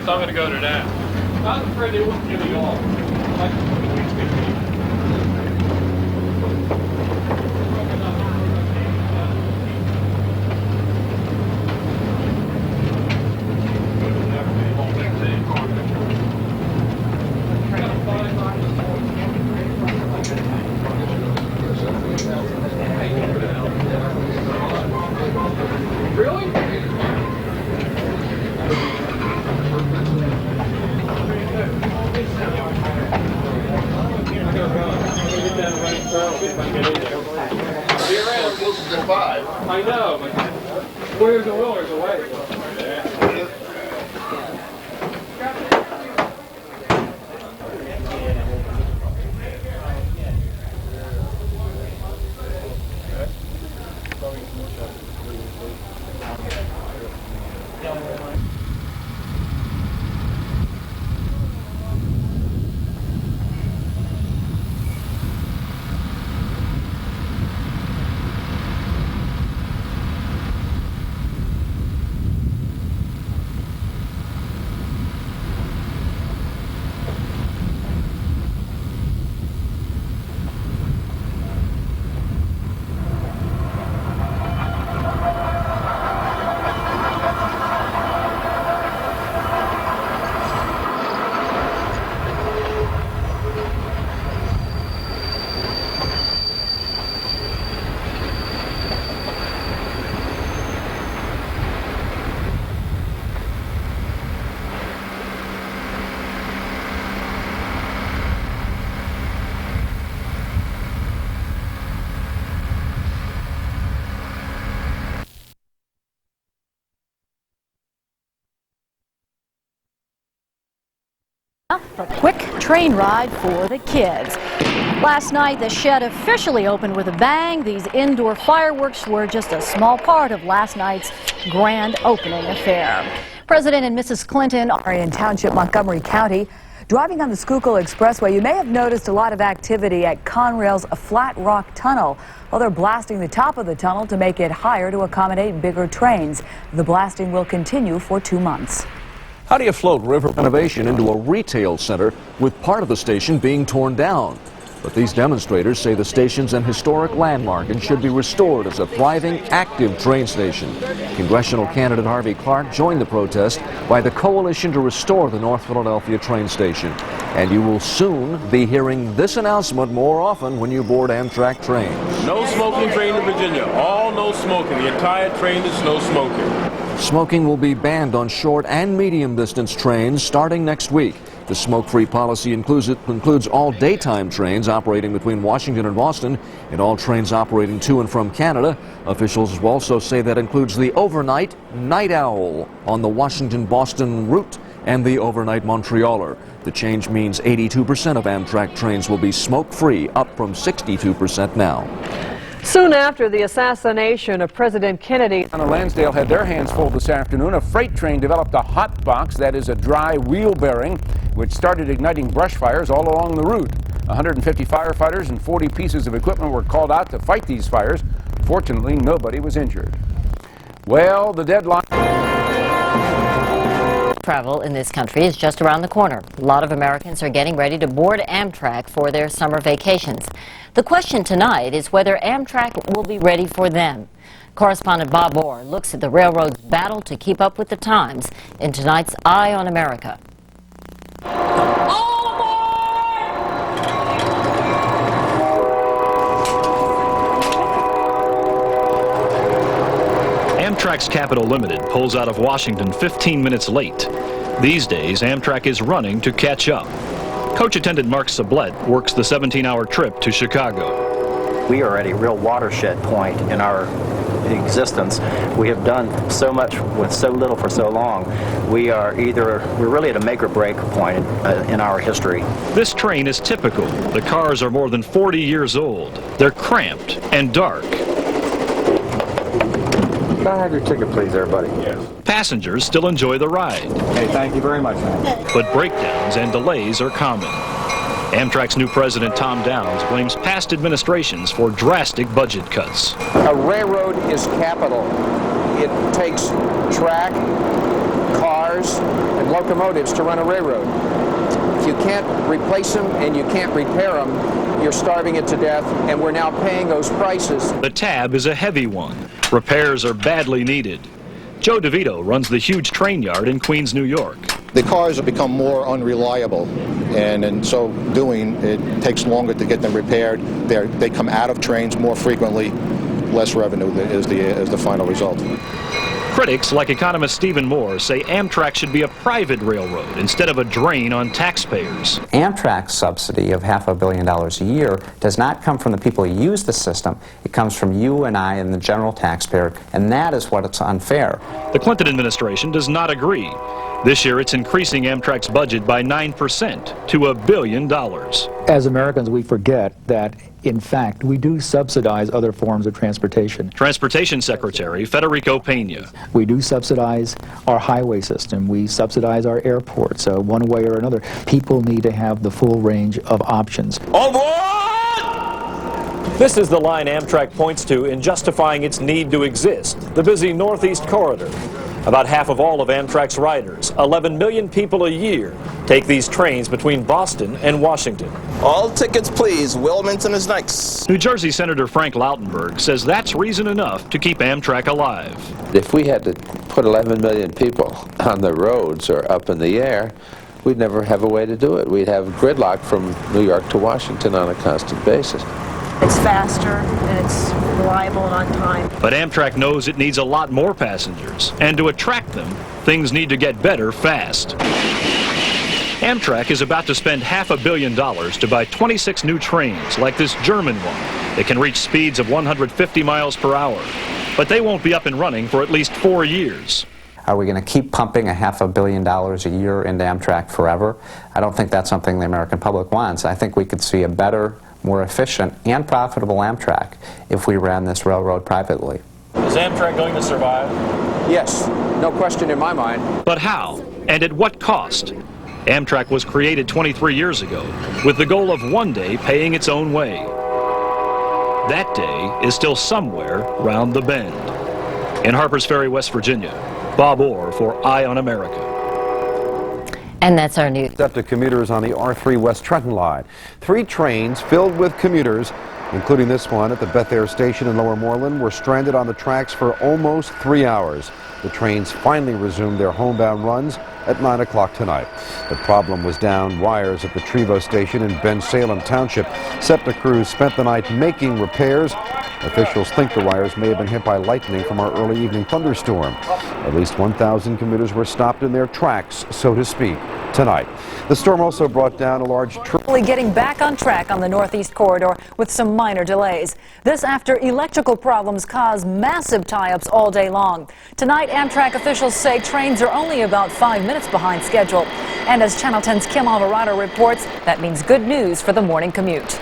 so I'm going to go to that. I was afraid they wouldn't give me all. Really? Closer than 5. I know, but where's the will, there's a way. A quick train ride for the kids. Last night, the shed officially opened with a bang. These indoor fireworks were just a small part of last night's grand opening affair. President and Mrs. Clinton are in Township, Montgomery County. Driving on the Schuylkill Expressway, you may have noticed a lot of activity at Conrail's Flat Rock Tunnel. Well, they're blasting the top of the tunnel to make it higher to accommodate bigger trains. The blasting will continue for 2 months. How do you float river renovation into a retail center with part of the station being torn down? But these demonstrators say the station's an historic landmark and should be restored as a thriving, active train station. Congressional candidate Harvey Clark joined the protest by the Coalition to Restore the North Philadelphia train station. And you will soon be hearing this announcement more often when you board Amtrak trains. No smoking train in Virginia. All no smoking. The entire train is no smoking. Smoking will be banned on short and medium distance trains starting next week. The smoke-free policy includes all daytime trains operating between Washington and Boston and all trains operating to and from Canada. Officials will also say that includes the overnight Night Owl on the Washington-Boston route and the overnight Montrealer. The change means 82% of Amtrak trains will be smoke-free, up from 62% now. Soon after the assassination of President Kennedy, Lansdale had their hands full this afternoon. A freight train developed a hot box, that is a dry wheel bearing, which started igniting brush fires all along the route. 150 firefighters and 40 pieces of equipment were called out to fight these fires. Fortunately, nobody was injured. Well, the deadline... Travel in this country is just around the corner. A lot of Americans are getting ready to board Amtrak for their summer vacations. The question tonight is whether Amtrak will be ready for them. Correspondent Bob Orr looks at the railroad's battle to keep up with the times in tonight's Eye on America. Amtrak's Capital Limited pulls out of Washington 15 minutes late. These days, Amtrak is running to catch up. Coach attendant Mark Sublette works the 17-hour trip to Chicago. We are at a real watershed point in our existence. We have done so much with so little for so long. We're really at a make or break point in our history. This train is typical. The cars are more than 40 years old. They're cramped and dark. Can I have your ticket, please, everybody? Yes. Passengers still enjoy the ride. Hey, thank you very much, man. But breakdowns and delays are common. Amtrak's new president, Tom Downs, blames past administrations for drastic budget cuts. A railroad is capital. It takes track, cars, and and locomotives to run a railroad. If you can't replace them and you can't repair them, you're starving it to death, and we're now paying those prices. The tab is a heavy one. Repairs are badly needed. Joe DeVito runs the huge train yard in Queens, New York. The cars have become more unreliable, and in so doing, it takes longer to get them repaired. They come out of trains more frequently. Less revenue is the final result. Critics, like economist Stephen Moore, say Amtrak should be a private railroad instead of a drain on taxpayers. Amtrak's subsidy of $500 million a year does not come from the people who use the system. It comes from you and I and the general taxpayer, and that is what it's unfair. The Clinton administration does not agree. This year, it's increasing Amtrak's budget by 9% to $1 billion. As Americans, we forget that, in fact, we do subsidize other forms of transportation. Transportation Secretary Federico Pena. We do subsidize our highway system. We subsidize our airports, one way or another. People need to have the full range of options. On board! This is the line Amtrak points to in justifying its need to exist, the busy Northeast Corridor. About half of all of Amtrak's riders, 11 million people a year, take these trains between Boston and Washington. All tickets, please. Wilmington is next. New Jersey Senator Frank Lautenberg says that's reason enough to keep Amtrak alive. If we had to put 11 million people on the roads or up in the air, we'd never have a way to do it. We'd have gridlock from New York to Washington on a constant basis. It's faster, and it's reliable and on time. But Amtrak knows it needs a lot more passengers, and to attract them, things need to get better fast. Amtrak is about to spend $500 million to buy 26 new trains like this German one that can reach speeds of 150 miles per hour. But they won't be up and running for at least 4 years. Are we going to keep pumping $500 million a year into Amtrak forever? I don't think that's something the American public wants. I think we could see a better, more efficient, and profitable Amtrak if we ran this railroad privately. Is Amtrak going to survive? Yes, no question in my mind. But how? And at what cost? Amtrak was created 23 years ago with the goal of one day paying its own way. That day is still somewhere round the bend. In Harpers Ferry, West Virginia, Bob Orr for Eye on America. And that's our news. SEPTA commuters on the R3 West Trenton line. 3 trains filled with commuters, including this one at the Beth Air Station in Lower Moreland, were stranded on the tracks for almost 3 hours. The trains finally resumed their homebound runs at 9 o'clock tonight. The problem was down wires at the Trevo station in Ben Salem Township. SEPTA crews spent the night making repairs. Officials think the wires may have been hit by lightning from our early evening thunderstorm. At least 1,000 commuters were stopped in their tracks, so to speak, tonight. The storm also brought down a large tree. Getting back on track on the Northeast Corridor with some minor delays. This after electrical problems caused massive tie-ups all day long. Tonight, Amtrak officials say trains are only about 5 minutes behind schedule. And as Channel 10's Kim Alvarado reports, that means good news for the morning commute.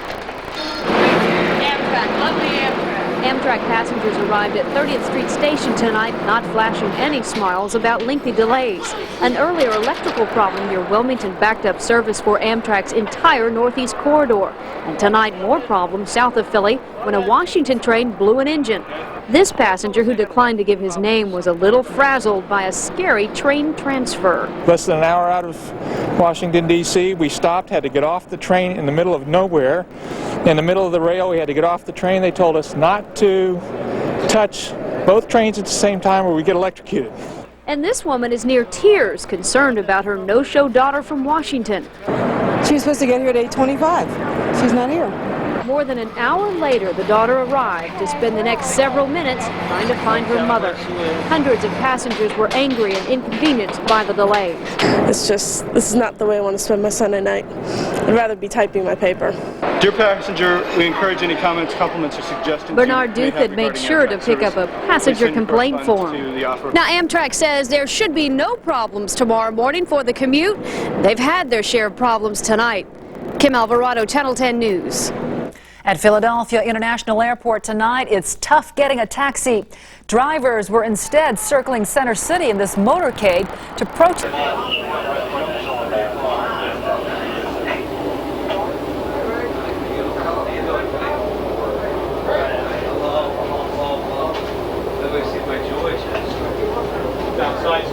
Amtrak passengers arrived at 30th Street Station tonight, not flashing any smiles about lengthy delays. An earlier electrical problem near Wilmington backed up service for Amtrak's entire Northeast Corridor. And tonight, more problems south of Philly when a Washington train blew an engine. This passenger, who declined to give his name, was a little frazzled by a scary train transfer. Less than an hour out of Washington, D.C., we stopped, had to get off the train in the middle of nowhere. In the middle of the rail, we had to get off the train. They told us not to touch both trains at the same time or we get electrocuted. And this woman is near tears, concerned about her no-show daughter from Washington. She was supposed to get here at 8:25. She's not here. More than an hour later, the daughter arrived to spend the next several minutes trying to find her mother. Hundreds of passengers were angry and inconvenienced by the delays. This is not the way I want to spend my Sunday night. I'd rather be typing my paper. Dear passenger, we encourage any comments, compliments, or suggestions. Bernard Duke had made sure to pick up a passenger complaint form. Now, Amtrak says there should be no problems tomorrow morning for the commute. They've had their share of problems tonight. Kim Alvarado, Channel 10 News. At Philadelphia International Airport tonight, it's tough getting a taxi. Drivers were instead circling Center City in this motorcade to protest. Outside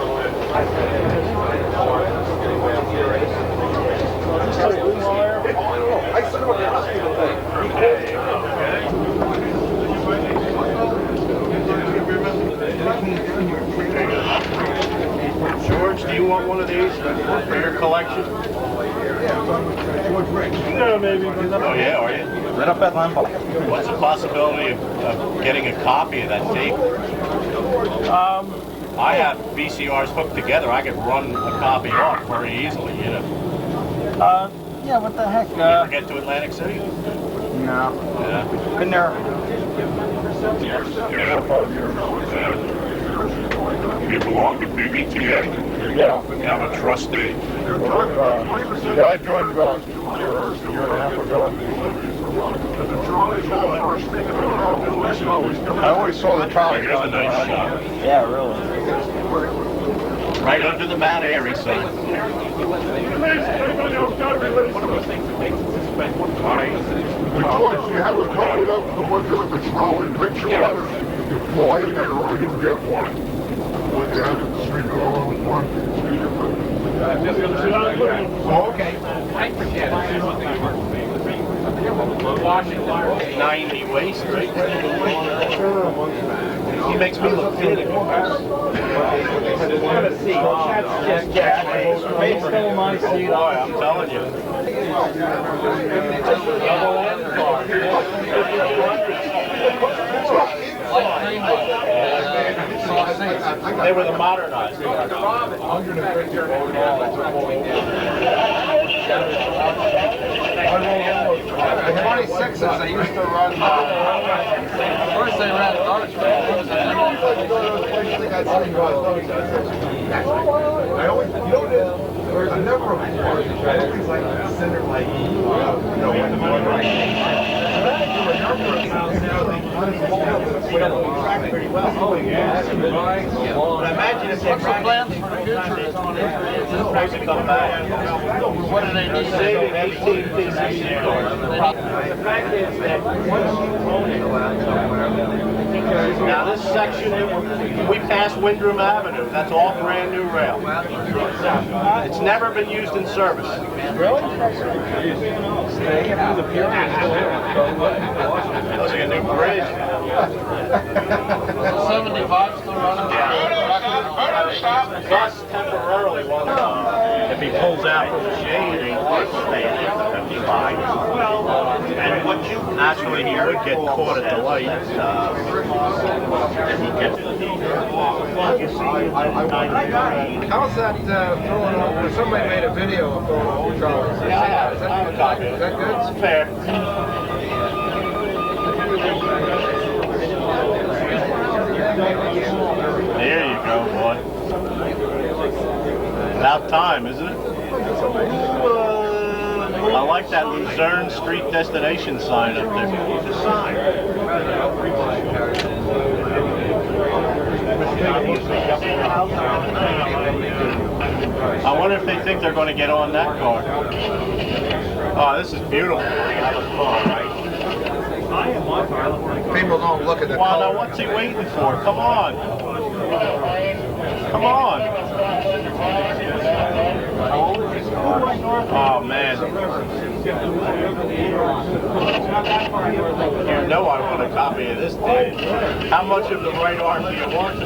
Yeah, maybe. Oh, yeah, are you? Right up at Lambeau. What's the possibility of getting a copy of that tape? I have VCRs hooked together. I could run a copy off very easily, you know. Yeah, what the heck? You ever get to Atlantic City? No. Yeah. Been there. You belong to BBTA? Yeah. I'm a trustee. Yeah, I joined about a year and a half ago. I always saw the trolley. Here's a nice shot. Yeah, really. Right under the Mount Airy sign. Because you have a copy of the one with the trolley picture on it. Well, I never even get one. Went down to the street along with one. Okay. I forget. 90 waist, right? He makes me look good in comparison. Boy, I'm telling you. They were the modernized. The 26s, they used to run. First they ran Arch. I always, you know what it is? There's a number of parts. It's like center, like, Pretty well. Oh, yeah. But imagine if they plans for the future is on it. Supposed to come back. What do they need? Saving 18 pieces. The fact is that once you own it, now this section, we passed Windham Avenue. That's all brand new rail. It's never been used in service. Really? Looks like a new bridge. 75 still running? Gus temporarily won't. If he pulls out from the shade, he might stay at 55. And what you naturally he would get caught at the light. How's that throwing over? Somebody made a video of throwing over Trolley. Yeah, is that good? It's fair. There you go, boy. About time, isn't it? I like that Luzerne Street destination sign up there. The sign. I wonder if they think they're going to get on that car. Oh, this is beautiful. People don't look at the Well, color. now what's he waiting for? Come on. Come on. Oh, man. You know I want a copy of this thing. How much of the right arm do you want?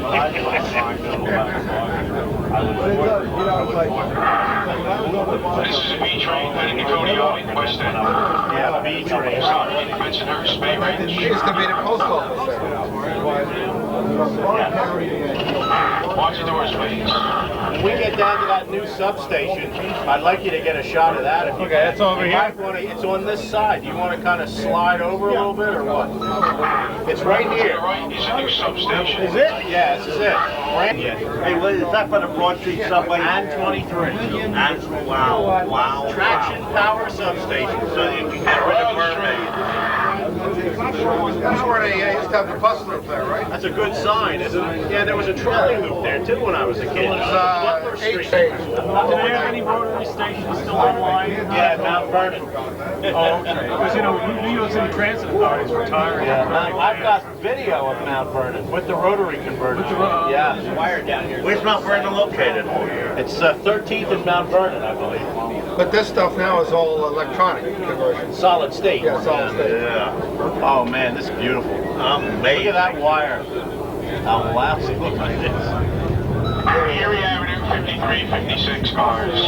This is a B train heading to Kodiak in West End. Yeah, B train. Bensonhurst Bay Range. It used to be the post office. Watch the doors, please. When we get down to that new substation, I'd like you to get a shot of that. If you can. it's over here? It's on this side. Do you want to kind of slide over a little bit or what? It's right here. Right is a new substation. Is it? Yeah, this is it. Brand new. Hey, is that for the Broad Street Subway? And 23. And, wow. Traction power substation. So you can get rid of mermaids. That's where they used to have the bus loop there, right? That's a good sign, isn't it? Yeah, there was a trolley loop there too when I was a kid. It was Butler 8 Street. phase. Do they have any rotary stations still online? Yeah, Mount Vernon. Oh, okay. Because, you know, New York City Transit Authority is retiring. I've got video of Mount Vernon with the rotary converter. Yeah, it's wired down here. Where's Mount Vernon located? It's 13th and Mount Vernon, I believe. But this stuff now is all electronic conversion. Solid state. Yeah, solid state. Yeah. Oh man, this is beautiful. Look at that wire. How lousy look at this. Erie Avenue, 53, 56 cars.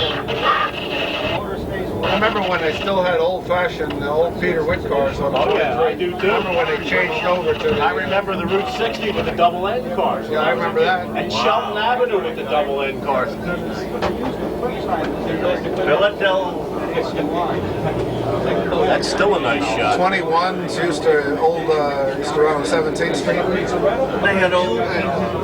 I remember when they still had old-fashioned, old Peter Witt cars on the Oh yeah, I do too. I remember when they changed over to... I remember the Route 60 with the double-end cars. Yeah, I remember that. And Shelton Avenue with the double-end cars. Philadelphia. That's still a nice shot. 21s used to run on 17th Street. They had old.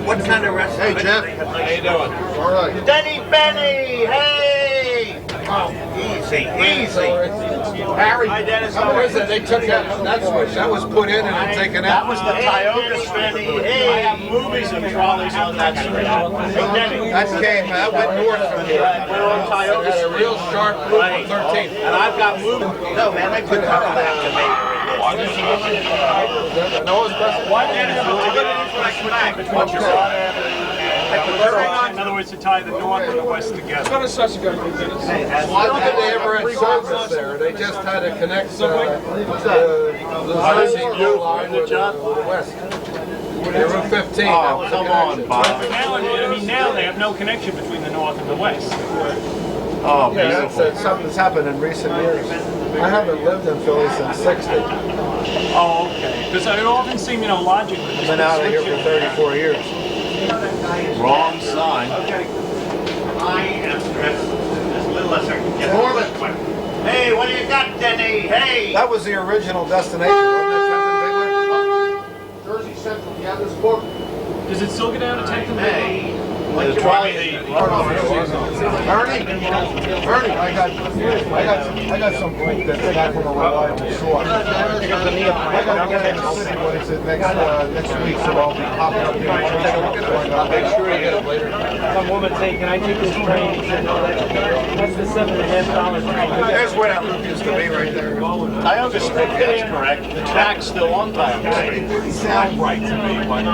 What kind of restaurant? Hey, Jeff. How you doing? All right. Denny Benny, hey! Oh, easy, easy. Harry, Hi, Dennis. how is it? They took that switch. That was put in and then taken That out. was the Tioga Street. I have movies of trolleys on that street. Hey, Denny. That went north from here. We're on Tioga Had a Street. real sharp loop on 13th. And I've got movies. No, man, they put that on that to me. No, it's best. Why didn't In other words, to tie the north and the west together. Why did they ever have service there? They just had to connect the Jersey Blue line with the west. Route 15. Oh, come on, Bob. Now they have no connection between the north and the west. Oh, yeah, that's something's happened in recent years. I haven't lived in Philly since '60. Oh, okay. Because I often seem, logically. I've been out of here for 34 years. Wrong sign. I am stressed. As little as I can get. Hey, what do you got, Denny? Hey! That was the original destination, wasn't it, 10th and Bigler? Jersey Central, yeah, this book. Does it still go down to 10th and Bigler? Ernie, I got some proof that's back from a reliable source. I got to get in the city when it's next week, so I'll be popping up here. I'll make sure you get it later. Some woman saying, "Can I take this train?" He said, "No, that's the $7.50 train." There's where that loop used to be right there. Tioga Street, that's correct. The track's still on Tioga Street. It didn't sound right to me, but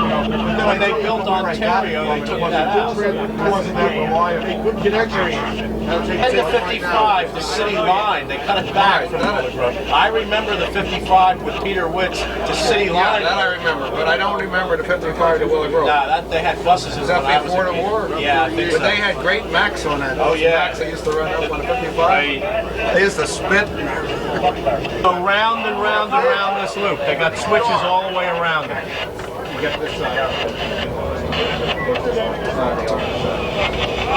When they built Ontario, they took that out. Wasn't that reliable? Good connection. And the 55, the city line, they cut it back from Willard Road. I remember the 55 with Peter Witt's to city line. That I remember, but I don't remember the 55 to Willard Road. Nah, they had buses. Is that before the war? Yeah, I think But so. they had great Macs on that. Oh, yeah. Macs they used to run up on the 55. Right. They used to spit. So round and round and round this loop. They got switches all the way around it. You get this side.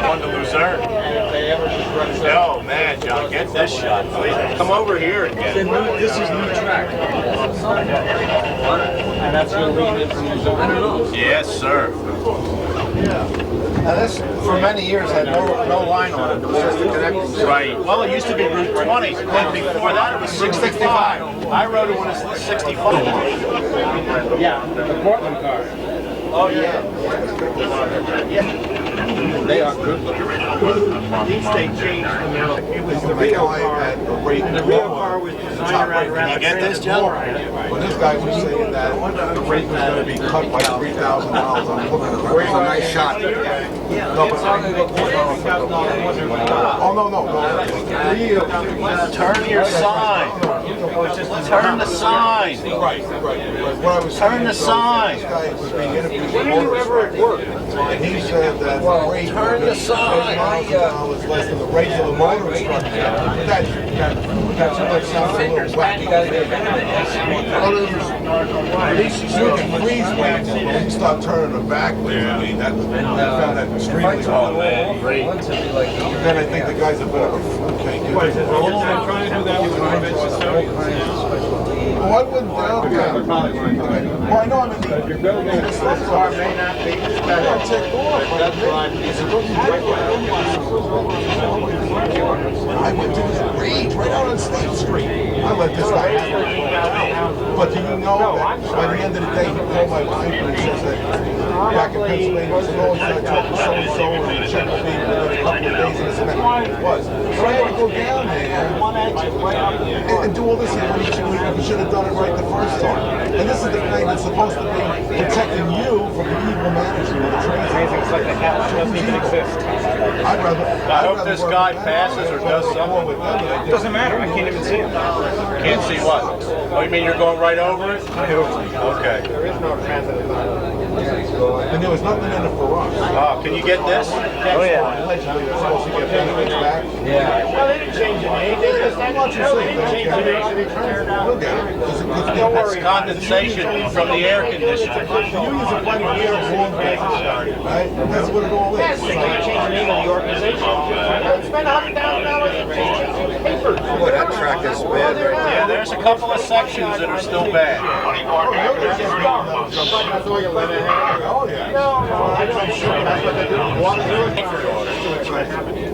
On the Luzerne. Oh man, John, get this shot, please. Come over here and get it. This is new track. And that's going to lead into Luzerne. Yes, sir. Now this, for many years, had no line on it. It was just a connecting. Right. Well, it used to be Route 20. And before that, it was 65. I rode it when it was 65. Yeah, the Portland car. Oh, yeah. They are good. These they changed them out. It was the Rio car. The Rio car was designed around You get this, John? When this guy was saying that the rate was going to be cut by $3,000, I'm looking at it. It's a nice shot. No, but no. Turn your sign. Turn the sign. Right. What I was Turn the sign. This guy was being interviewed for motorist. And he said that the rate turn the sign. $8,000 less than the rate for the motor instructor. That sounds a little wacky. At least you can freeze weights and you start turning them backwards. I mean, I found that extremely hard. Then I think the guy's a bit of a okay. Oh, I wouldn't doubt that. Well, I know I'm in the car may not be I went to this rage right out on State Street. I let this guy have it. But do you know that by the end of the day, he called my wife and he says that back in Pennsylvania, he said, oh, I talked to so-and-so and checked with me within a couple of days and this and that. It was. So I had to go down there and do all this. We should have done it right the first time. And this is the thing that's supposed to be protecting you from the evil manager of the train. It's like the house doesn't even exist. I hope this guy passes or does something. It doesn't matter. I can't even see him. Can't see what? Oh, you mean you're going right over it? Okay. There is no transit. And there was nothing in it for us. Oh, can you get this? Oh, yeah. Allegedly, they're supposed to get benefits back. Yeah. Well, they didn't change the name. They just We'll get it. Don't worry. That's condensation from the air conditioner. You use a bunch of years long started, right? That's what it all is. Yes, they change the name of the organization. Spend $100,000 in paper. Boy, that track is bad. Yeah, there's a couple of sections that are still bad. Oh, yeah.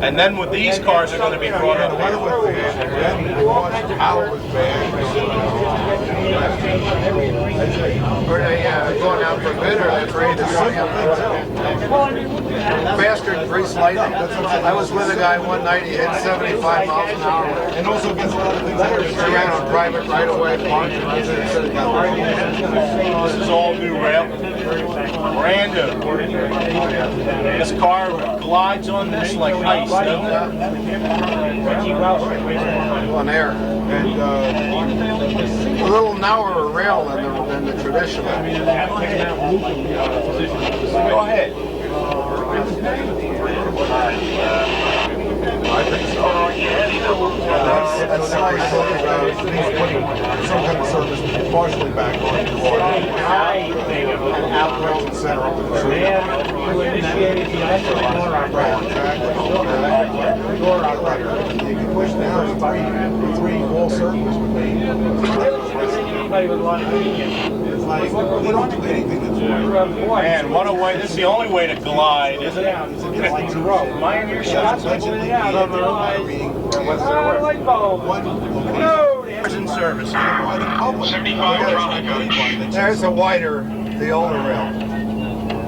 And then with these cars are going to be brought up. Were they going out for bid, or they afraid to sell faster than grease lightning? I was with a guy one night, he hit 75 miles an hour. And also gets a lot of things out of He ran on private right-of-way. This is all new rail. Brand new. This car glides on this like ice, doesn't it? On air. And a little narrower rail than the traditional. Go ahead. I think so. That's nice. He's putting some kind of service partially back on the center up in the tree. You can push down three wall circles with me. Anybody with a lot of it's like they don't do anything that's Man, what a way. This is the only way to glide, isn't it? like to row. Mind your shots, what's the light bulb? In service. 75 Trolley coach. There's a wider, the older rail.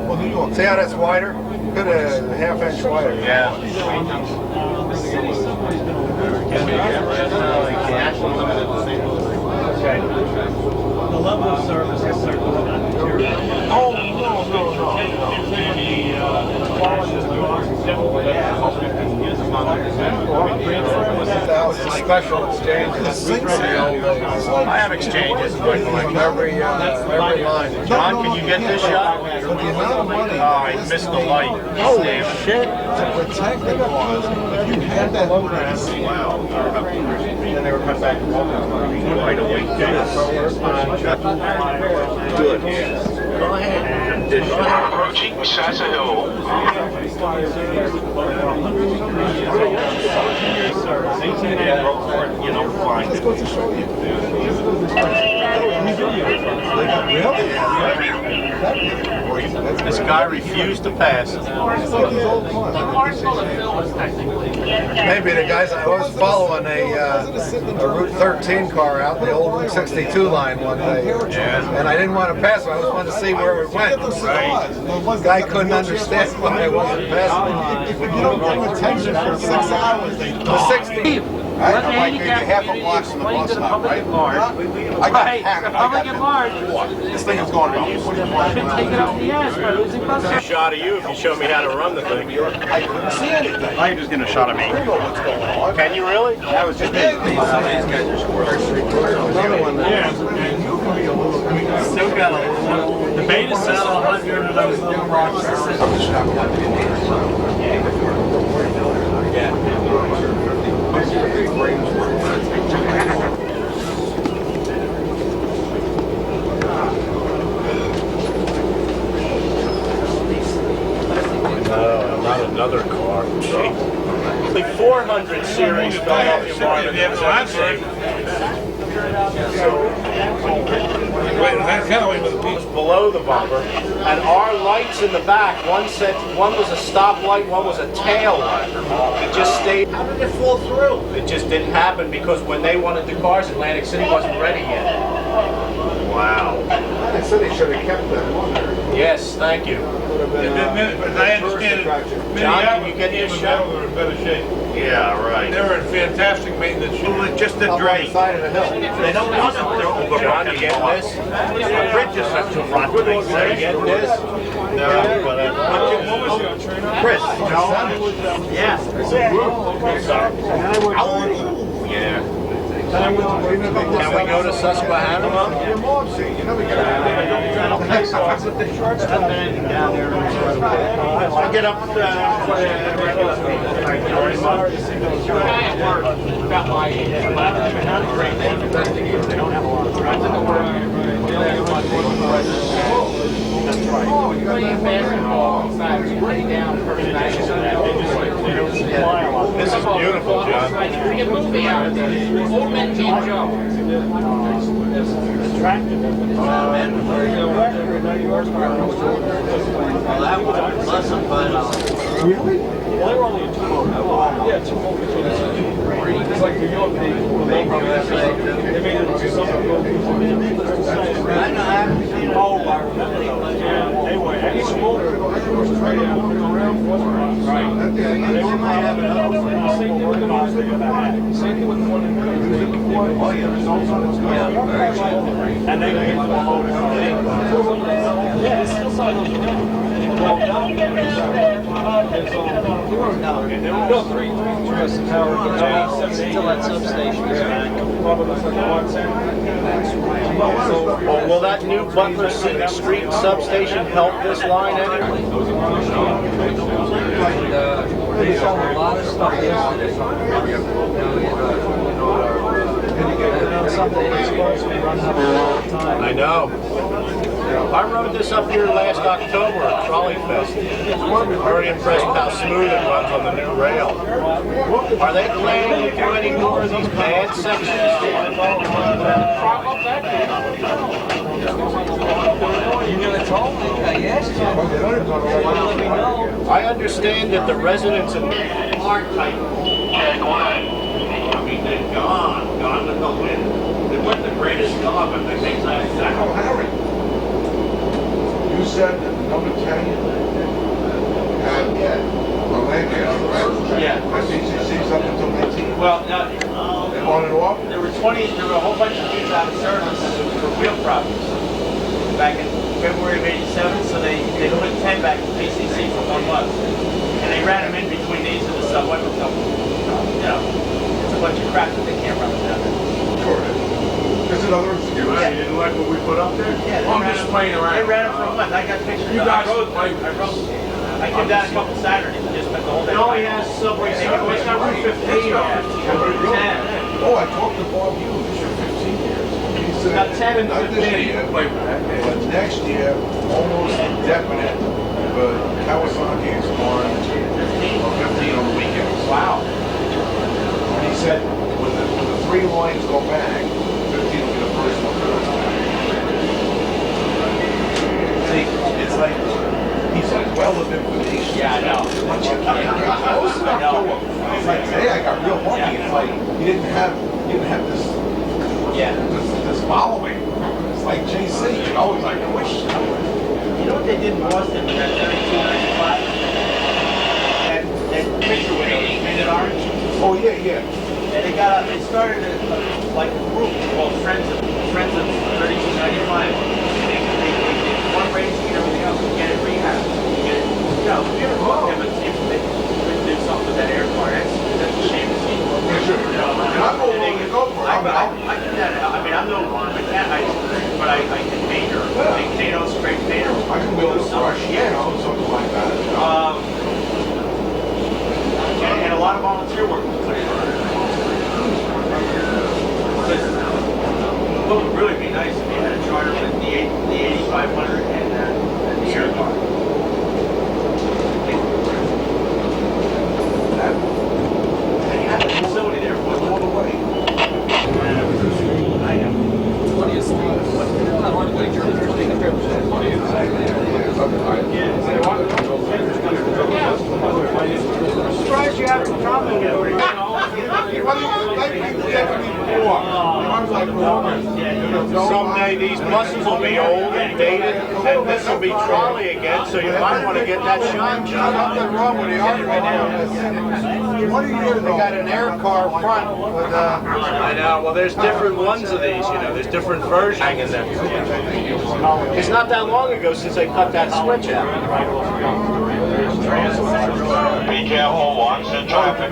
Well, New York. See how that's wider? Put a half-inch wider. Yeah. The level of service is certainly not deteriorating. Oh, no. That was a special exchange. I have exchanges. Every line. John, can you get this shot? The amount of money. Oh, I missed the light. Holy shit. To protect the cause, if you had that grass. Wow. And they were cut back right away. Good. Go ahead. Approaching Sasa Hill. You know, fine. Let's go to show you. This guy refused to pass. Maybe the guys, I was following a Route 13 car out the old Route 62 line one day. And I didn't want to pass it. I just wanted to see where it went. The guy couldn't understand why I wasn't passing. If you don't give them attention for 6 hours, they The 60. I'm like maybe half a block from the bus stop, right? I got half. Public at large. This thing is going about 40 miles an hour. Take it up the ass by losing bus. A shot of you if you show me how to run the thing. I couldn't see anything. I just getting a shot of me. I don't know what's going on. Can you really? That was just me. Some of these guys are squirrels. Still got the beta cell 100 of those little rocks. Not another car. The 400 series Philadelphia Marvin. Was below the bumper, and our lights in the back, one was a stop light, one was a tail light. It just stayed. How did it fall through? It just didn't happen because when they wanted the cars, Atlantic City wasn't ready yet. Wow. Atlantic City should have kept that one there. Yes, thank you. As I understand it, John, can you get your shot? were in better shape. Yeah, right. They were in fantastic maintenance shape. Just the drain. Side of the hill. They don't want them to over. John, you getting this? The bridge is such a rotten thing. You getting this? No, Chris, Yeah. yeah. Can we go to Susquehanna? I'll get up. This is beautiful, John. Old men can't jump. Really? Well, they were only a 2 motor. Yeah, 2 motor. It's like New York, they made it into something. Oh, I remember those. Yeah, they were each motor was right out around. Right. They were might have another same thing with the ones that same thing with the one in the oh yeah, the results on it. And they made the motor. Yeah, it's still side those around. No, three tower until that substation. Well, will that new Butler Street substation help this line any? They sold a lot of stuff yesterday. I know. I rode this up here last October at Trolley Fest. Very impressed how smooth it runs on the new rail. Are they planning to do any more of these bad sections? I understand that the residents in aren't tight. I mean, they're gone with the wind. They weren't the greatest dog, but they think that's Harry, you said that number 10 had a Lancaster, right? Yeah. SECC's up until 19. Well, on and off? There were a whole bunch of dudes out of service for wheel problems back in February of '87, so they put 10 back to PCC for 1 month. And they ran them in between these and the subway for a couple. You know, it's a bunch of crap that they can't run them down there. There's another excuse. You didn't like what we put up there? Yeah, I'm just playing around. They ran them for a month. I got pictures. You guys, I came down a couple Saturdays and just spent the whole day. It only has Subway Excursion. It's got Route 15 or 10. Oh, I talked to Bob Hughes for 15 years. He said, Got 10 and not 15. this year, but next year, almost indefinite, but Kawasaki's on 15 on the weekends. Wow. And he said, when the 3 lines go back, 15 will be the first one. See, it's like, he's a well of information. Yeah, I know. But you can't get close enough to him. It's like, today I got real lucky. It's like, you didn't have this, this following. It's like JC, you know, it's like, I wish. You know what they did in Boston with that 3295? That picture window, they made it orange. Oh, yeah. And they started like a group called Friends of 3295. They did fundraising and everything else to get it rehabbed. Get it, you know, beautiful. Yeah, but if they couldn't do something with that air car, that's a shame to see. And I'm no willing to go for it. I can do that. I mean, I'm no mechanic, but I can painter. Potatoes, straight painter. I can build a brush, you know, something like that. And a lot of volunteer work. It would really be nice if you had a charter with the 8500 and the air car. They have a facility there for all the way. I am. 20th I'm surprised you haven't come in yet. Someday these buses will be old and dated, and this will be trolley again, so you might want to get that shot, John. Nothing wrong with the other one. 20 years They got an air car front with I know, well there's different ones of these, you know, there's different versions hanging there. It's not that long ago since they cut that switch out. Be careful, watch the traffic.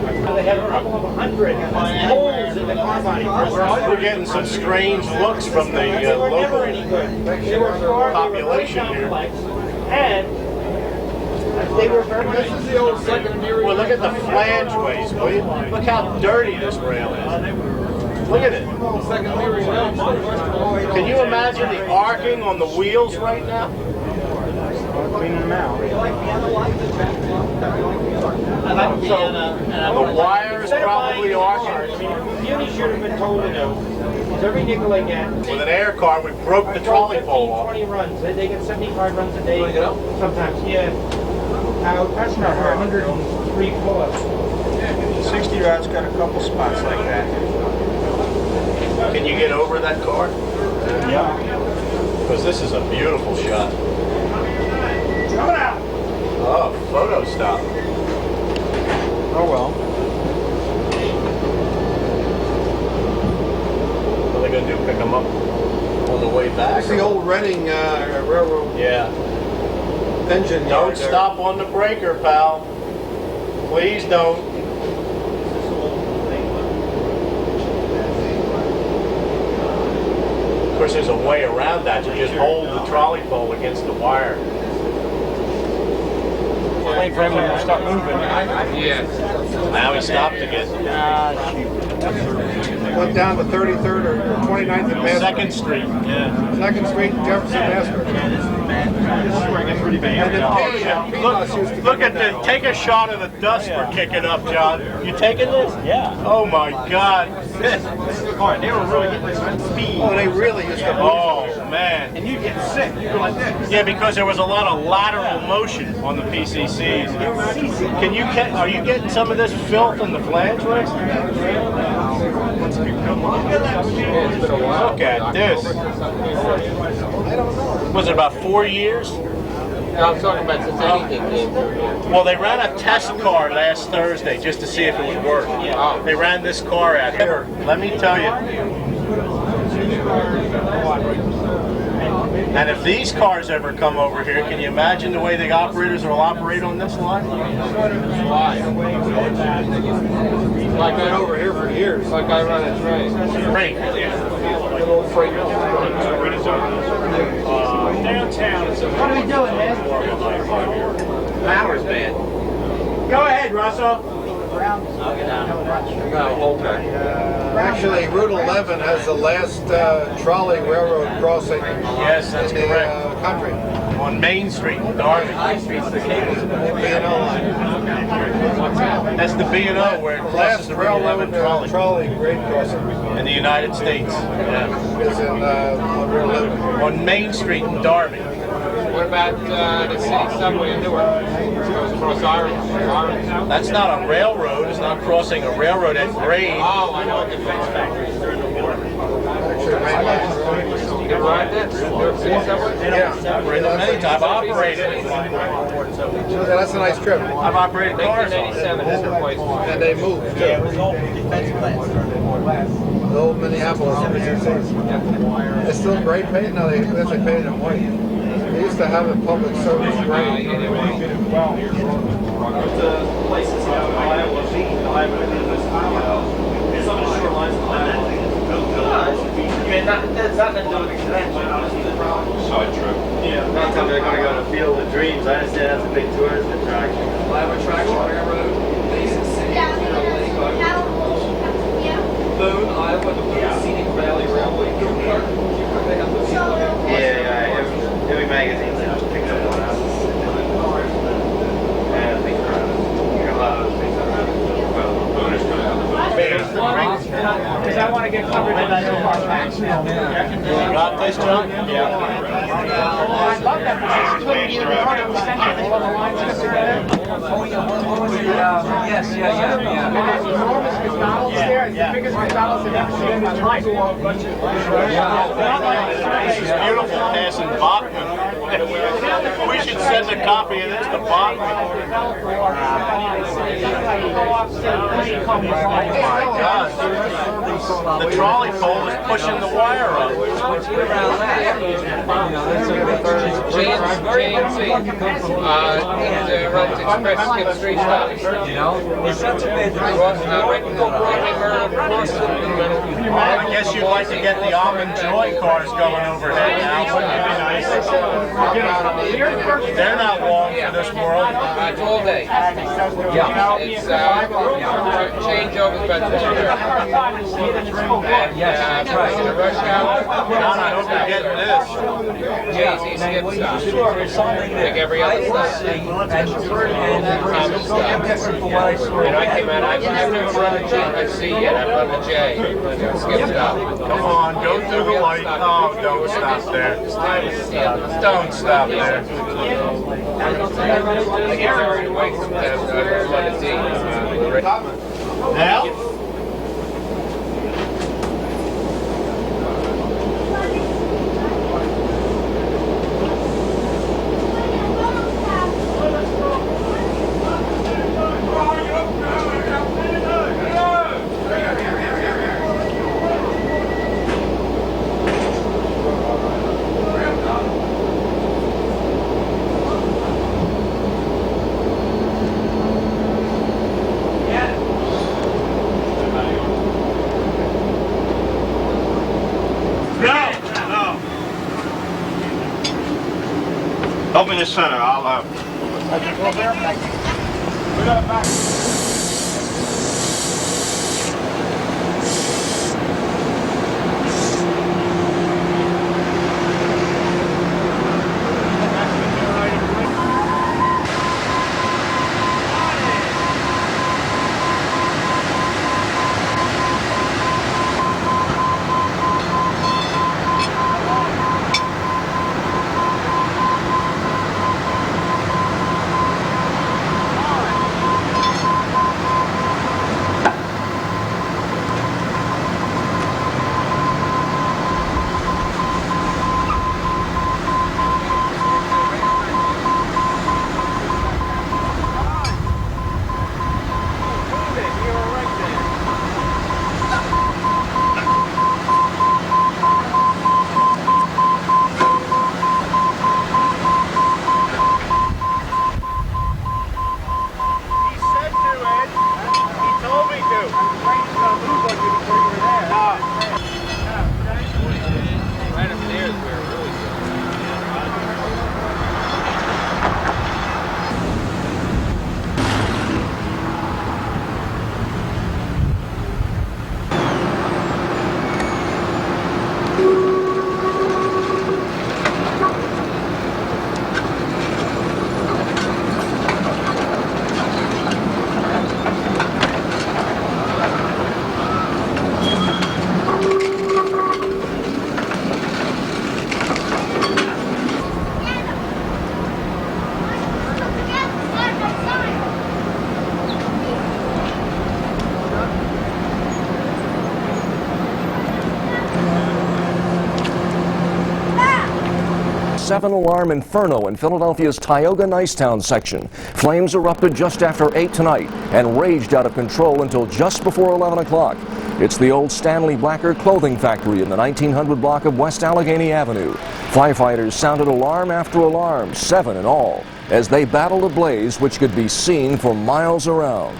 They have a couple of hundred holes in the car body. We're getting some strange looks from the local population here. And they were very. This is the old secondary. Well, look at the flangeways, will you? Look how dirty this rail is. Look at it. Can you imagine the arcing on the wheels right now? Cleaning them out. The wire is probably arcing. Muni should have been told to do. Every nickel they get. With an air car, we broke the trolley pole off. 20 runs. They get 75 runs a day. Sometimes, yeah. Chestnut for 103 pull-ups. 60 routes got a couple spots like that. Can you get over that car? Yeah. Because this is a beautiful shot. Coming out. Oh, photo stop. Oh well. What are they going to do? Pick them up on the way back? It's the old Reading railroad. Yeah. Engine. Don't stop on the breaker, pal. Please don't. Of course, there's a way around that. You just hold the trolley pole against the wire. Wait for him to start moving. Yeah. Now he stopped again. Went down to 33rd or 29th and Master. 2nd Street. Yeah. 2nd Street, Jefferson Master. Look at this. Take a shot of the dust we're kicking up, John. You taking this? Yeah. Oh my God. They were really getting this speed. Oh, they really used to. Oh man. And you get sick. You go like this. Yeah, because there was a lot of lateral motion on the PCCs. Can you are you getting some of this filth in the flangeways? Look at this. Was it about 4 years? No, I'm talking about since anything came through. Well, they ran a test car last Thursday just to see if it would work. They ran this car out here. Let me tell you. And if these cars ever come over here, can you imagine the way the operators will operate on this line? Like I've been over here for years. Like I run a train. Great. Little freight. Downtown. What are we doing, man? Hours, man. Go ahead, Russell. Actually, Route 11 has the last trolley railroad crossing Yes, that's in the correct. country. On Main Street in Darby. Street's the cables. B&O line. That's the B&O where it crosses Last the Route 11 railroad trolley grade crossing in the United States. Yeah. is in Route 11. On Main Street in Darby. What about the City Subway in Newark? Goes across Iron. That's not a railroad. It's not crossing a railroad at grade. Oh, I know what the French factories are in New York. You can ride that? Newark City Subway? Yeah, I've ridden many times. I've operated. Yeah, that's a nice trip. I've operated cars on it. 1987 is replaced. And they moved. Yeah, it was all defense plants. The old Minneapolis PCCs. It's still great pay. No, they actually paid them white. They used to have a public service grade. The places in Iowa, it's on the shorelines of it's not to do with the connection. Side trip. Yeah. Not until they're going to go to Field of Dreams. I understand that's a big tourist attraction. Live attraction railroad. Boone, Iowa, the Scenic Valley Railway. Yeah. Every magazine picks up on that. And I think there are a lot of things. Because I want to get covered in that You got this, John? Yeah. I love that because it's putting you in the heart of the center. All the lines together. Yes. There's enormous McDonald's there. It's the biggest McDonald's I've ever seen in my life. This is beautiful passing Bachman. We should send a copy of this to Bachman. Oh my God. The trolley pole is pushing the wire up. runs express skip Street Subway. I guess you'd like to get the Almond Joy cars going overhead now. Wouldn't it be nice? They're not long for this world. It's all day. It's changeovers about 2 hours. And in the rush hour, John, I hope you're getting this. Jay-Z skip stop. Like every other stop. Common stop. When I came out, I've never run the GFC yet. I've run the J. Skip stop. Come on, go through the light. Oh, don't stop there. Don't stop there. Now? Open the center, I'll Seven-alarm inferno in Philadelphia's Tioga Nicetown section. Flames erupted just after 8 tonight and raged out of control until just before 11 o'clock. It's the old Stanley Blacker clothing factory in the 1900 block of West Allegheny Avenue. Firefighters sounded alarm after alarm, 7 in all, as they battled a blaze which could be seen for miles around.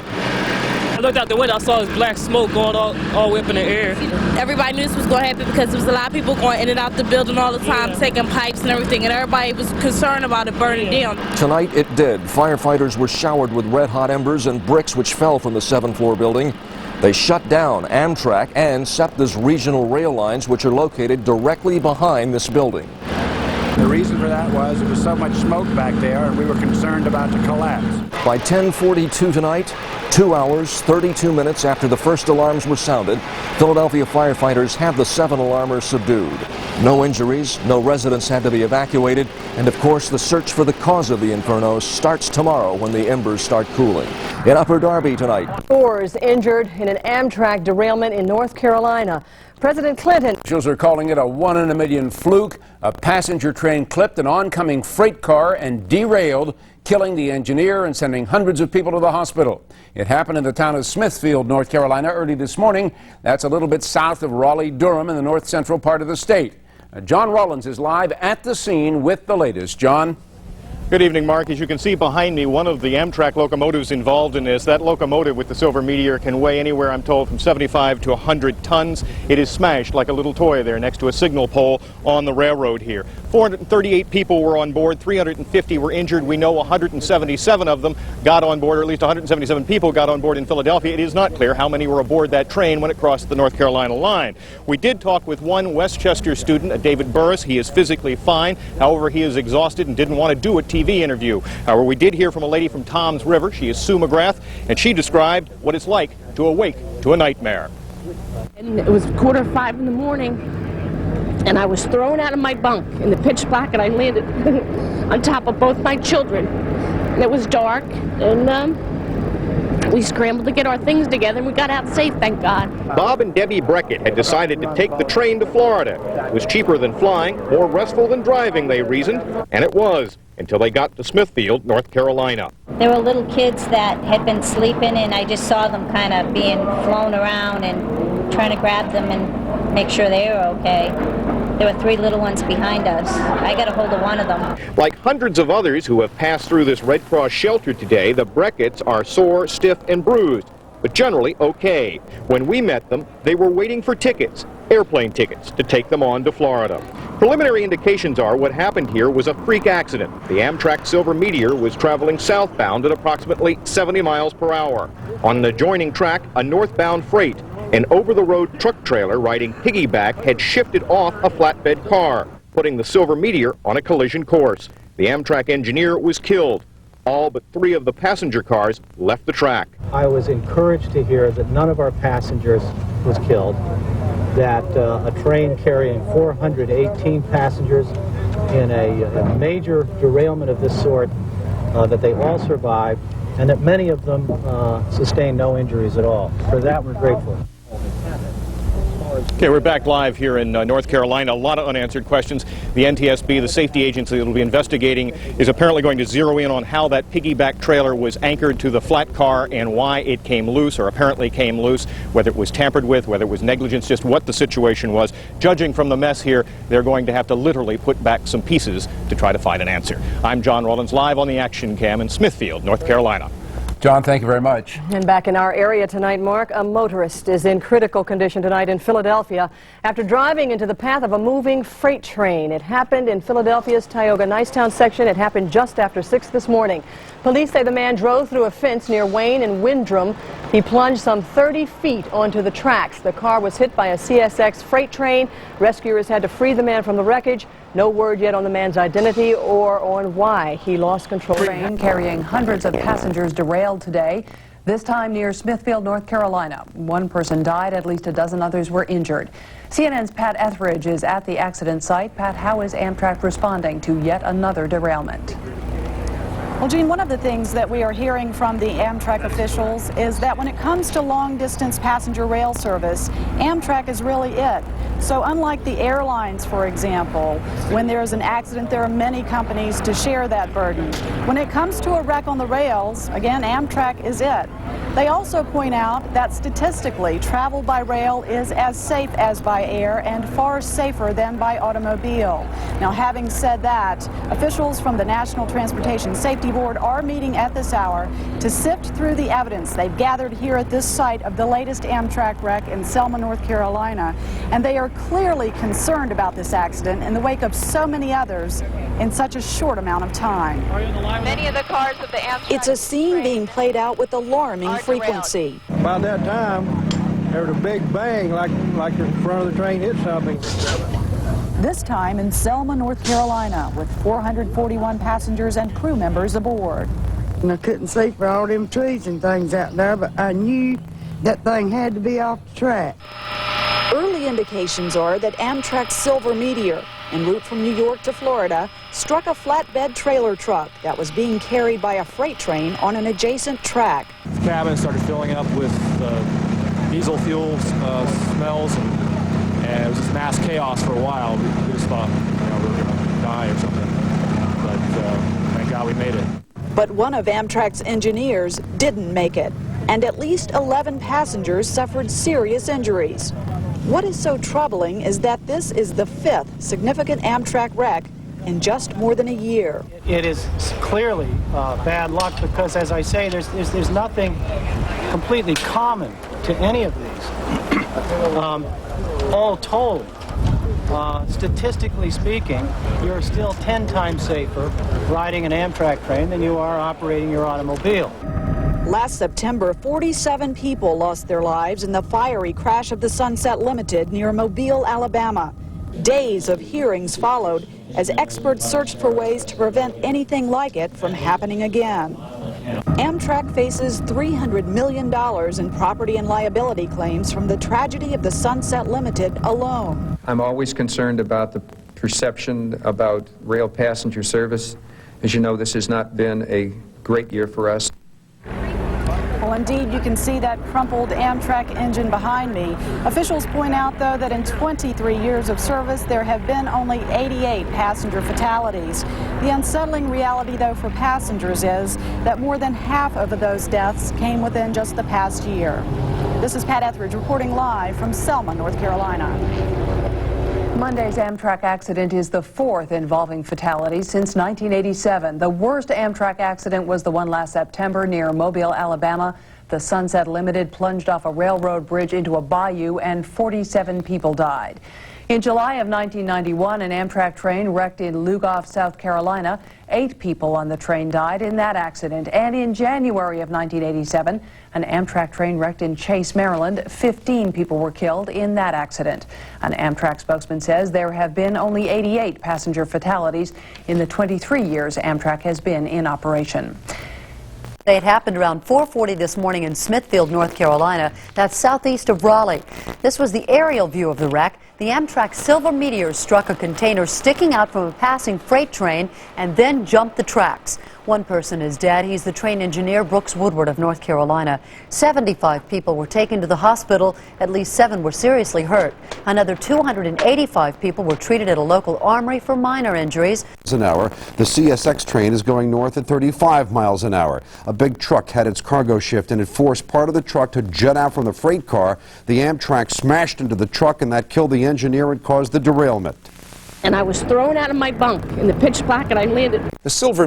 I looked out the window, I saw this black smoke going all the way up in the air. Everybody knew this was going to happen because there was a lot of people going in and out the building all the time, taking pipes and everything, and everybody was concerned about it burning down. Tonight it did. Firefighters were showered with red-hot embers and bricks which fell from the 7th-floor building. They shut down Amtrak and SEPTA's regional rail lines, which are located directly behind this building. The reason for that was there was so much smoke back there and we were concerned about the collapse. By 10:42 tonight, 2 hours, 32 minutes after the first alarms were sounded, Philadelphia firefighters had the 7 alarmers subdued. No injuries, no residents had to be evacuated, and of course the search for the cause of the inferno starts tomorrow when the embers start cooling. In Upper Darby tonight, 4 injured in an Amtrak derailment in North Carolina. President Clinton. Officials are calling it a 1 in a million fluke. A passenger train clipped an oncoming freight car and derailed, killing the engineer and sending hundreds of people to the hospital. It happened in the town of Smithfield, North Carolina, early this morning. That's a little bit south of Raleigh-Durham in the north-central part of the state. John Rollins is live at the scene with the latest. John? Good evening, Mark. As you can see behind me, one of the Amtrak locomotives involved in this, that locomotive with the Silver Meteor can weigh anywhere, I'm told, from 75 to 100 tons. It is smashed like a little toy there next to a signal pole on the railroad here. 438 people were on board, 350 were injured. We know 177 of them got on board, or at least 177 people got on board in Philadelphia. It is not clear how many were aboard that train when it crossed the North Carolina line. We did talk with one Westchester student, David Burris. He is physically fine. However, he is exhausted and didn't want to do a TV interview. However, we did hear from a lady from Toms River. She is Sue McGrath, and she described what it's like to awake to a nightmare. And it was 4:45 in the morning, and I was thrown out of my bunk in the pitch black, and I landed on top of both my children. And it was dark, and we scrambled to get our things together, and we got out safe, thank God. Bob and Debbie Breckett had decided to take the train to Florida. It was cheaper than flying, more restful than driving, they reasoned, and it was, until they got to Smithfield, North Carolina. There were little kids that had been sleeping, and I just saw them kind of being flown around and trying to grab them and make sure they were okay. There were 3 little ones behind us. I got a hold of one of them. Like hundreds of others who have passed through this Red Cross shelter today, the Brecketts are sore, stiff, and bruised, but generally okay. When we met them, they were waiting for tickets, airplane tickets, to take them on to Florida. Preliminary indications are what happened here was a freak accident. The Amtrak Silver Meteor was traveling southbound at approximately 70 miles per hour. On an adjoining track, a northbound freight, an over-the-road truck trailer riding piggyback had shifted off a flatbed car, putting the Silver Meteor on a collision course. The Amtrak engineer was killed. All but 3 of the passenger cars left the track. I was encouraged to hear that none of our passengers was killed, that a train carrying 418 passengers in a major derailment of this sort, that they all survived, and that many of them sustained no injuries at all. For that, we're grateful. Okay, we're back live here in North Carolina. A lot of unanswered questions. The NTSB, the safety agency that will be investigating, is apparently going to zero in on how that piggyback trailer was anchored to the flat car and why it came loose, or apparently came loose, whether it was tampered with, whether it was negligence, just what the situation was. Judging from the mess here, they're going to have to literally put back some pieces to try to find an answer. I'm John Rollins, live on the Action Cam in Smithfield, North Carolina. John, thank you very much. And back in our area tonight, Mark, a motorist is in critical condition tonight in Philadelphia after driving into the path of a moving freight train. It happened in Philadelphia's Tioga-Nicetown section. It happened just after 6 this morning. Police say the man drove through a fence near Wayne and Windrum. He plunged some 30 feet onto the tracks. The car was hit by a CSX freight train. Rescuers had to free the man from the wreckage. No word yet on the man's identity or on why he lost control. Train carrying hundreds of passengers derailed today, this time near Smithfield, North Carolina. 1 person died, at least a dozen others were injured. CNN's Pat Etheridge is at the accident site. Pat, how is Amtrak responding to yet another derailment? Well, Gene, one of the things that we are hearing from the Amtrak officials is that when it comes to long-distance passenger rail service, Amtrak is really it. So unlike the airlines, for example, when there's an accident, there are many companies to share that burden. When it comes to a wreck on the rails, again, Amtrak is it. They also point out that statistically, travel by rail is as safe as by air and far safer than by automobile. Now, having said that, officials from the National Transportation Safety Board are meeting at this hour to sift through the evidence they've gathered here at this site of the latest Amtrak wreck in Selma, North Carolina. And they are clearly concerned about this accident in the wake of so many others in such a short amount of time. Many of the cars of the Amtrak. It's a scene being played out with alarming frequency. About that time, there was a big bang, like the front of the train hit something. This time in Selma, North Carolina, with 441 passengers and crew members aboard. And I couldn't see for all them trees and things out there, but I knew that thing had to be off the track. Early indications are that Amtrak Silver Meteor, en route from New York to Florida, struck a flatbed trailer truck that was being carried by a freight train on an adjacent track. The cabin started filling up with diesel fuel smells, and it was just mass chaos for a while. We just thought, we were going to die or something, but thank God we made it. But one of Amtrak's engineers didn't make it, and at least 11 passengers suffered serious injuries. What is so troubling is that this is the 5th significant Amtrak wreck in just more than a year. It is clearly bad luck because, as I say, there's nothing completely common to any of these. All told, statistically speaking, you're still 10 times safer riding an Amtrak train than you are operating your automobile. Last September, 47 people lost their lives in the fiery crash of the Sunset Limited near Mobile, Alabama. Days of hearings followed as experts searched for ways to prevent anything like it from happening again. Amtrak faces $300 million in property and liability claims from the tragedy of the Sunset Limited alone. I'm always concerned about the perception about rail passenger service. As you know, this has not been a great year for us. Well, indeed, you can see that crumpled Amtrak engine behind me. Officials point out, though, that in 23 years of service, there have been only 88 passenger fatalities. The unsettling reality, though, for passengers is that more than half of those deaths came within just the past year. This is Pat Etheridge reporting live from Selma, North Carolina. Monday's Amtrak accident is the 4th involving fatalities since 1987. The worst Amtrak accident was the one last September near Mobile, Alabama. The Sunset Limited plunged off a railroad bridge into a bayou and 47 people died. In July of 1991, an Amtrak train wrecked in Lugoff, South Carolina. 8 people on the train died in that accident. And in January of 1987, an Amtrak train wrecked in Chase, Maryland. 15 people were killed in that accident. An Amtrak spokesman says there have been only 88 passenger fatalities in the 23 years Amtrak has been in operation. It happened around 4:40 this morning in Smithfield, North Carolina. That's southeast of Raleigh. This was the aerial view of the wreck. The Amtrak Silver Meteor struck a container sticking out from a passing freight train and then jumped the tracks. One person is dead. He's the train engineer, Brooks Woodward of North Carolina. 75 people were taken to the hospital. At least 7 were seriously hurt. Another 285 people were treated at a local armory for minor injuries. An hour. The CSX train is going north at 35 miles an hour. A big truck had its cargo shift and it forced part of the truck to jet out from the freight car. The Amtrak smashed into the truck and that killed the engineer and caused the derailment. And I was thrown out of my bunk in the pitch black and I landed. The Silver